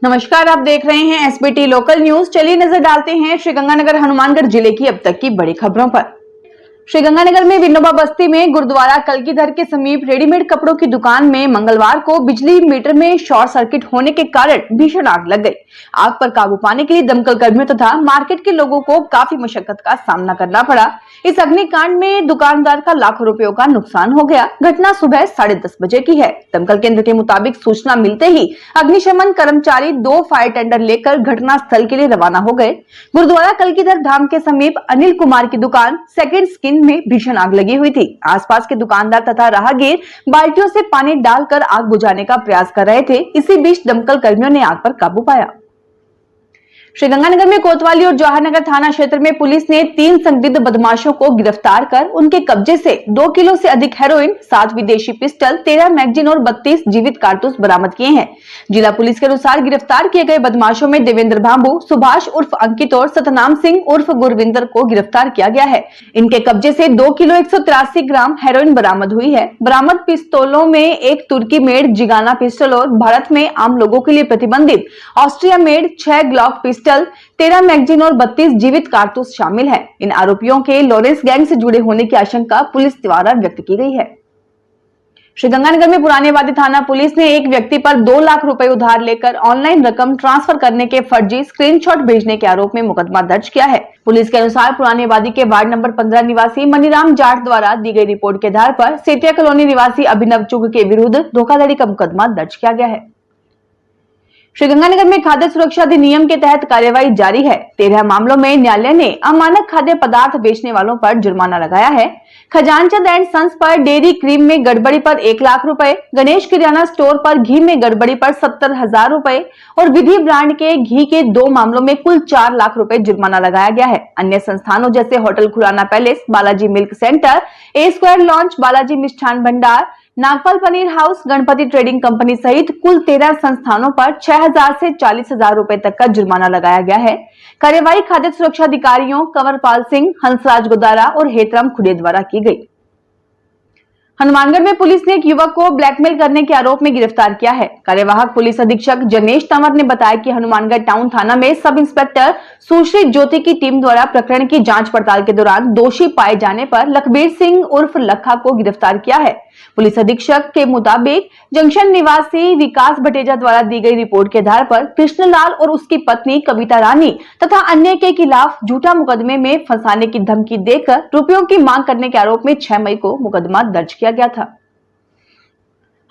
नमस्कार, आप देख रहे हैं एसबीटी लोकल न्यूज। चलिए नजर डालते हैं श्रीगंगानगर हनुमानगढ़ जिले की अब तक की बड़ी खबरों पर। श्रीगंगानगर में विनोबा बस्ती में गुरुद्वारा कलगीधर के समीप रेडीमेड कपड़ों की दुकान में मंगलवार को बिजली मीटर में शॉर्ट सर्किट होने के कारण भीषण आग लग गई। आग पर काबू पाने के लिए दमकल कर्मियों तथा मार्केट के लोगों को काफी मशक्कत का सामना करना पड़ा। इस अग्निकांड में दुकानदार का लाखों रुपयों का नुकसान हो गया। घटना सुबह 10:30 बजे की है। दमकल केंद्र के मुताबिक सूचना मिलते ही अग्निशमन कर्मचारी 2 फायर टेंडर लेकर घटना स्थल के लिए रवाना हो गए। गुरुद्वारा कलगीधर धाम के समीप अनिल कुमार की दुकान सेकंड स्किन में भीषण आग लगी हुई थी। आसपास के दुकानदार तथा राहगीर बाल्टियों से पानी डालकर आग बुझाने का प्रयास कर रहे थे। इसी बीच दमकल कर्मियों ने आग पर काबू पाया। श्रीगंगानगर में कोतवाली और जवाहरनगर थाना क्षेत्र में पुलिस ने 3 संदिग्ध बदमाशों को गिरफ्तार कर उनके कब्जे से 2 किलो से अधिक हेरोइन, 7 विदेशी पिस्टल, 13 मैगजीन और 32 जीवित कारतूस बरामद किए हैं। जिला पुलिस के अनुसार गिरफ्तार किए गए बदमाशों में देवेंद्र भांबू, सुभाष उर्फ अंकित और सतनाम सिंह उर्फ गुरविंदर को गिरफ्तार किया गया है। इनके कब्जे से 2 किलो 183 ग्राम हेरोइन बरामद हुई है। बरामद पिस्तौलों में एक तुर्की मेड जिगाना पिस्टल और भारत में आम लोगों के लिए प्रतिबंधित Austria made 6 Glock pistol, 13 magazine और 32 जीवित कारतूस शामिल है। इन आरोपियों के लॉरेंस गैंग से जुड़े होने की आशंका पुलिस द्वारा व्यक्त की गई है। श्रीगंगानगर में पुरानीवादी थाना पुलिस ने एक व्यक्ति पर 2 लाख रुपए उधार लेकर ऑनलाइन रकम ट्रांसफर करने के फर्जी स्क्रीनशॉट भेजने के आरोप में मुकदमा दर्ज किया है। पुलिस के अनुसार पुरानीवादी के वार्ड नंबर 15 निवासी मनीराम जाट द्वारा दी गई रिपोर्ट के आधार पर सेतिया कॉलोनी निवासी अभिनव चुग के विरुद्ध धोखाधड़ी का मुकदमा दर्ज किया गया है। श्रीगंगानगर में खाद्य सुरक्षा अधिनियम के तहत कार्यवाही जारी है। 13 मामलों में न्यायालय ने अमानक खाद्य पदार्थ बेचने वालों पर जुर्माना लगाया है। खजानचंद एंड सन्स पर डेयरी क्रीम में गड़बड़ी पर 1 लाख रुपए, गणेश किराना स्टोर पर घी में गड़बड़ी पर 70,000 रुपए और विधि ब्रांड के घी के 2 मामलों में कुल 4 लाख रुपए जुर्माना लगाया गया है। अन्य संस्थानों जैसे hotel Khurana palace, Balaji milk centre, A square launch, Balaji Mishthan Bhandar, Nagpal paneer house, Ganpati trading company सहित कुल 13 संस्थानों पर 6,000 से 40,000 रुपए तक का जुर्माना लगाया गया है। कार्यवाही खाद्य सुरक्षा अधिकारियों कंवरपाल सिंह, हंसराज गोदारा और हेतराम खुडे द्वारा की गई। हनुमानगढ़ में पुलिस ने एक युवक को ब्लैकमेल करने के आरोप में गिरफ्तार किया है। कार्यवाहक पुलिस अधीक्षक जनेश तंवर ने बताया कि हनुमानगढ़ टाउन थाना में सब इंस्पेक्टर सुश्री ज्योति की टीम द्वारा प्रकरण की जांच पड़ताल के दौरान दोषी पाए जाने पर लखबीर सिंह उर्फ लखा को गिरफ्तार किया है। पुलिस अधीक्षक के मुताबिक जंक्शन निवासी विकास भटेजा द्वारा दी गई रिपोर्ट के आधार पर कृष्णलाल और उसकी पत्नी कविता रानी तथा अन्य के खिलाफ झूठा मुकदमे में फंसाने की धमकी देकर रुपयों की मांग करने के आरोप में 6 मई को मुकदमा दर्ज किया गया था।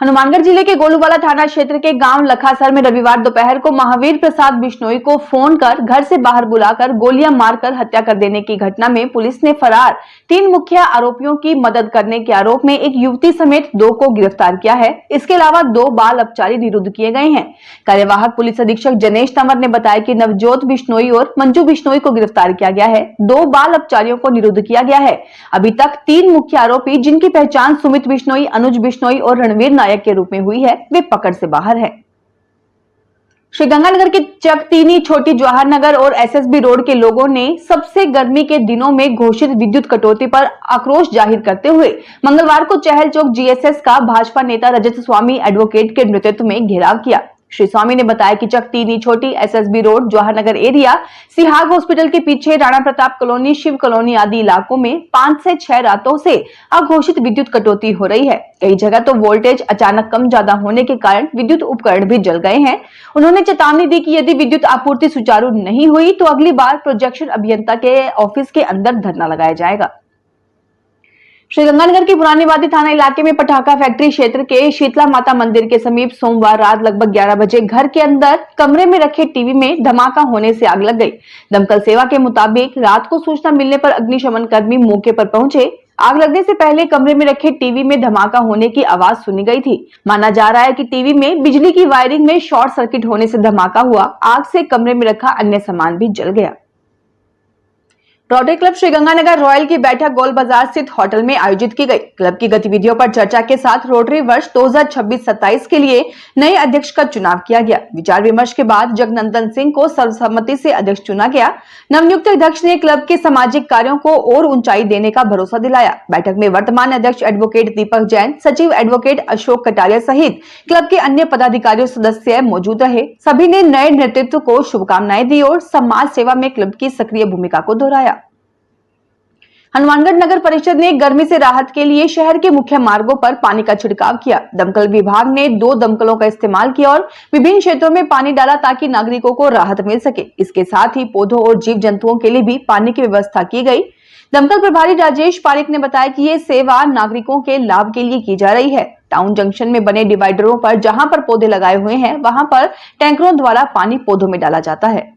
हनुमानगढ़ जिले के गोलूवाला थाना क्षेत्र के गांव लखासर में रविवार दोपहर को महावीर प्रसाद बिश्नोई को फोन कर घर से बाहर बुलाकर गोलियां मारकर हत्या कर देने की घटना में पुलिस ने फरार 3 मुख्य आरोपियों की मदद करने के आरोप में एक युवती समेत 2 को गिरफ्तार किया है। इसके अलावा 2 बाल अपचारी निरुद्ध किए गए हैं। कार्यवाहक पुलिस अधीक्षक जनेश तंवर ने बताया कि नवजोत बिश्नोई और मंजू बिश्नोई को गिरफ्तार किया गया है। 2 बाल अपचारियों को निरुद्ध किया गया है। अभी तक 3 मुख्य आरोपी जिनकी पहचान सुमित बिश्नोई, अनुज बिश्नोई और रणवीर नायक के रूप में हुई है, वे पकड़ से बाहर है। श्रीगंगानगर के चकतीनी, छोटी जवाहरनगर और एसएसबी रोड के लोगों ने सबसे गर्मी के दिनों में घोषित विद्युत कटौती पर आक्रोश जाहिर करते हुए मंगलवार को चहल चौक जीएसएस का भाजपा नेता रजत स्वामी एडवोकेट के नेतृत्व में घेराव किया। श्री स्वामी ने बताया कि चकतीनी, छोटी, SSB road, Jawahar Nagar area, Sihag hospital के पीछे राणा प्रताप कॉलोनी, शिव कॉलोनी आदि इलाकों में 5 से 6 रातों से अघोषित विद्युत कटौती हो रही है। कई जगह तो वोल्टेज अचानक कम ज्यादा होने के कारण विद्युत उपकरण भी जल गए हैं। उन्होंने चेतावनी दी कि यदि विद्युत आपूर्ति सुचारू नहीं हुई तो अगली बार प्रोजेक्शन अभियंता के ऑफिस के अंदर धरना लगाया जाएगा। श्रीगंगानगर के पुरानीवादी थाना इलाके में पटाखा फैक्ट्री क्षेत्र के शीतला माता मंदिर के समीप सोमवार रात लगभग 11 बजे घर के अंदर कमरे में रखे टीवी में धमाका होने से आग लग गई। दमकल सेवा के मुताबिक रात को सूचना मिलने पर अग्निशमन कर्मी मौके पर पहुंचे। आग लगने से पहले कमरे में रखे टीवी में धमाका होने की आवाज सुनी गई थी। माना जा रहा है कि टीवी में बिजली की वायरिंग में शॉर्ट सर्किट होने से धमाका हुआ। आग से कमरे में रखा अन्य सामान भी जल गया। रोटरी क्लब श्रीगंगानगर रॉयल की बैठक गोल बाजार स्थित होटल में आयोजित की गई। क्लब की गतिविधियों पर चर्चा के साथ रोटरी वर्ष 2026-27 के लिए नए अध्यक्ष का चुनाव किया गया। विचार विमर्श के बाद जगनंदन सिंह को सर्वसम्मति से अध्यक्ष चुना गया। नवनियुक्त अध्यक्ष ने क्लब के सामाजिक कार्यों को और ऊंचाई देने का भरोसा दिलाया। बैठक में वर्तमान अध्यक्ष एडवोकेट दीपक जैन, सचिव एडवोकेट अशोक कटारिया सहित क्लब के अन्य पदाधिकारी सदस्य मौजूद रहे। सभी ने नए नेतृत्व को शुभकामनाएं दी और समाज सेवा में क्लब की सक्रिय भूमिका को दोहराया। हनुमानगढ़ नगर परिषद ने गर्मी से राहत के लिए शहर के मुख्य मार्गों पर पानी का छिड़काव किया। दमकल विभाग ने 2 दमकलों का इस्तेमाल किया और विभिन्न क्षेत्रों में पानी डाला ताकि नागरिकों को राहत मिल सके। इसके साथ ही पौधों और जीव जंतुओं के लिए भी पानी की व्यवस्था की गई। दमकल प्रभारी राजेश पारिक ने बताया कि ये सेवा नागरिकों के लाभ के लिए की जा रही है। टाउन जंक्शन में बने डिवाइडरों पर जहां पर पौधे लगाए हुए हैं वहां पर टैंकरों द्वारा पानी पौधों में डाला जाता है।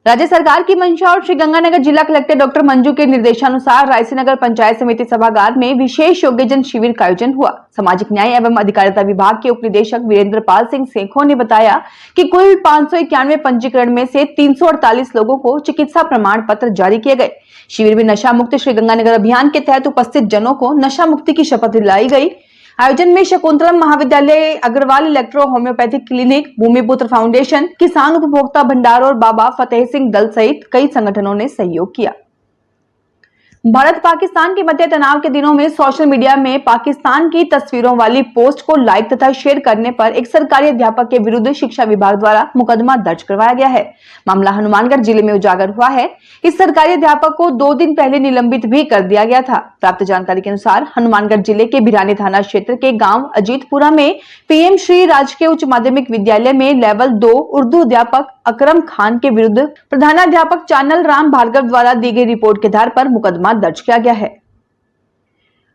राज्य सरकार की मंशा और श्रीगंगानगर जिला कलेक्टर डॉक्टर मंजू के निर्देशानुसार रायसीनगर पंचायत समिति सभागार में विशेष योग्यजन शिविर का आयोजन हुआ। सामाजिक न्याय एवं अधिकारिता विभाग के उप निदेशक वीरेंद्र पाल सिंह सेखों ने बताया कि कुल 591 पंजीकरण में से 348 लोगों को चिकित्सा प्रमाण पत्र जारी किए गए। शिविर में नशा मुक्त श्रीगंगानगर अभियान के तहत उपस्थित जनों को नशा मुक्ति की शपथ दिलाई गई। आयोजन में Shakuntalam Mahavidyalaya, Agrawal electro homeopathic clinic, Bhoomiputra foundation, Kisan Upbhokta भंडार और बाबा फतेह सिंह दल सहित कई संगठनों ने सहयोग किया। भारत पाकिस्तान के मध्य तनाव के दिनों में सोशल मीडिया में पाकिस्तान की तस्वीरों वाली पोस्ट को लाइक तथा शेयर करने पर एक सरकारी अध्यापक के विरुद्ध शिक्षा विभाग द्वारा मुकदमा दर्ज करवाया गया है। मामला हनुमानगढ़ जिले में उजागर हुआ है। इस सरकारी अध्यापक को 2 दिन पहले निलंबित भी कर दिया गया था। प्राप्त जानकारी के अनुसार हनुमानगढ़ जिले के भिरानी थाना क्षेत्र के गाँव अजीतपुरा में पीएम श्री राजकीय उच्च माध्यमिक विद्यालय में लेवल 2 उर्दू अध्यापक अकरम खान के विरुद्ध प्रधानाध्यापक चानल राम भार्गव द्वारा दी गई रिपोर्ट के आधार पर मुकदमा दर्ज किया गया है।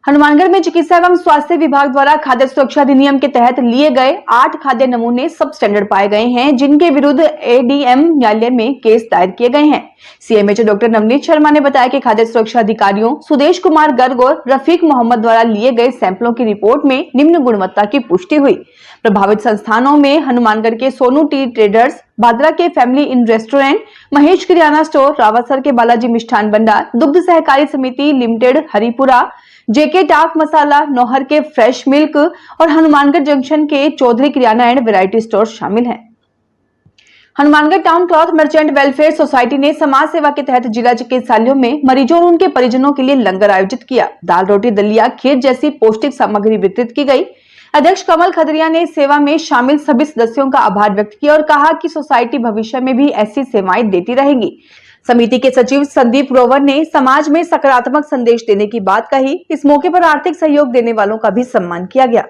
हनुमानगढ़ में चिकित्सा एवं स्वास्थ्य विभाग द्वारा खाद्य सुरक्षा अधिनियम के तहत लिए गए 8 खाद्य नमूने सब स्टैंडर्ड पाए गए हैं, जिनके विरुद्ध एडीएम न्यायालय में केस दायर किए गए हैं। सीएमएचओ डॉक्टर नवनीत शर्मा ने बताया कि खाद्य सुरक्षा अधिकारियों सुदेश कुमार गर्ग और रफीक मोहम्मद द्वारा लिए गए सैंपलों की रिपोर्ट में निम्न गुणवत्ता की पुष्टि हुई। प्रभावित संस्थानों में हनुमानगढ़ के सोनू टी ट्रेडर्स, भादरा के family in restaurant, Mahesh kirana store, Rawatsar के बालाजी मिष्ठान भंडार, दुग्ध सहकारी समिति लिमिटेड हरिपुरा, जेके टाक मसाला, नौहर के फ्रेश मिल्क और हनुमानगढ़ जंक्शन के चौधरी किराना एंड वैरायटी स्टोर शामिल हैं। Hanumangarh town cloth merchant welfare society ने समाज सेवा के तहत जिला चिकित्सालयों में मरीजों और उनके परिजनों के लिए लंगर आयोजित किया। दाल, रोटी, दलिया, खीर जैसी पौष्टिक सामग्री वितरित की गई। अध्यक्ष कमल खदरिया ने सेवा में शामिल सभी सदस्यों का आभार व्यक्त किया और कहा कि सोसाइटी भविष्य में भी ऐसी सेवाएं देती रहेगी। समिति के सचिव संदीप ग्रोवर ने समाज में सकारात्मक संदेश देने की बात कही। इस मौके पर आर्थिक सहयोग देने वालों का भी सम्मान किया गया।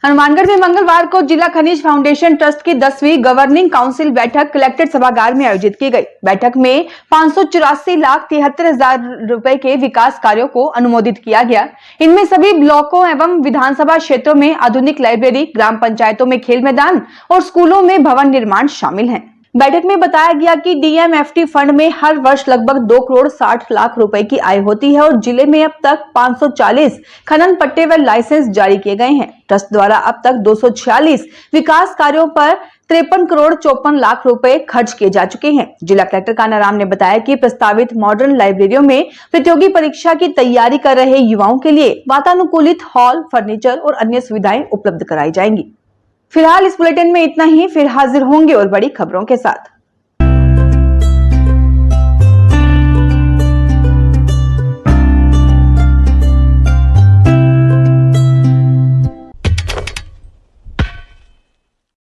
हनुमानगढ़ में मंगलवार को जिला खनिज फाउंडेशन ट्रस्ट की 10वीं गवर्निंग काउंसिल बैठक कलेक्ट्रेट सभागार में आयोजित की गई। बैठक में 584,73,000 रुपए के विकास कार्यों को अनुमोदित किया गया। इनमें सभी ब्लॉकों एवं विधानसभा क्षेत्रों में आधुनिक लाइब्रेरी, ग्राम पंचायतों में खेल मैदान और स्कूलों में भवन निर्माण शामिल है। बैठक में बताया गया कि डीएमएफटी फंड में हर वर्ष लगभग 2 करोड़ 60 लाख रुपए की आय होती है और जिले में अब तक 540 खनन पट्टे व लाइसेंस जारी किए गए हैं। ट्रस्ट द्वारा अब तक 246 विकास कार्यों पर 53 करोड़ 54 लाख रुपए खर्च किए जा चुके हैं। जिला कलेक्टर कानाराम ने बताया कि प्रस्तावित मॉडर्न लाइब्रेरियों में प्रतियोगी परीक्षा की तैयारी कर रहे युवाओं के लिए वातानुकूलित हॉल, फर्नीचर और अन्य सुविधाएं उपलब्ध कराई जाएंगी। फिलहाल इस बुलेटिन में इतना ही। फिर हाजिर होंगे और बड़ी खबरों के साथ।